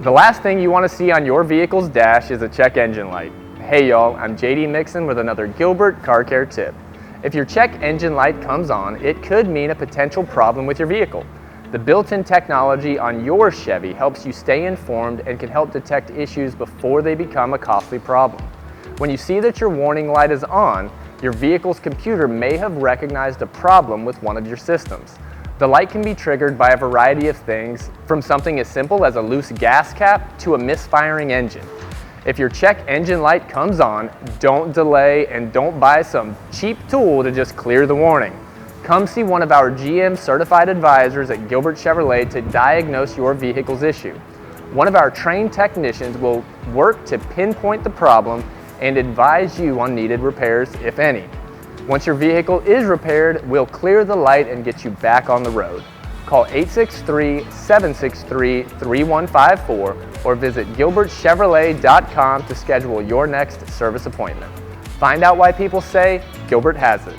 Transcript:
The last thing you want to see on your vehicle's dash is a check engine light. Hey y'all, I'm JD Mixon with another Gilbert Car Care Tip. If your check engine light comes on, it could mean a potential problem with your vehicle. The built-in technology on your Chevy helps you stay informed and can help detect issues before they become a costly problem. When you see that your warning light is on, your vehicle's computer may have recognized a problem with one of your systems. The light can be triggered by a variety of things, from something as simple as a loose gas cap to a misfiring engine. If your check engine light comes on, don't delay and don't buy some cheap tool to just clear the warning. Come see one of our GM certified advisors at Gilbert Chevrolet to diagnose your vehicle's issue. One of our trained technicians will work to pinpoint the problem and advise you on needed repairs, if any. Once your vehicle is repaired, we'll clear the light and get you back on the road. Call 863-763-3154 or visit gilbertchevrolet.com to schedule your next service appointment. Find out why people say Gilbert has it.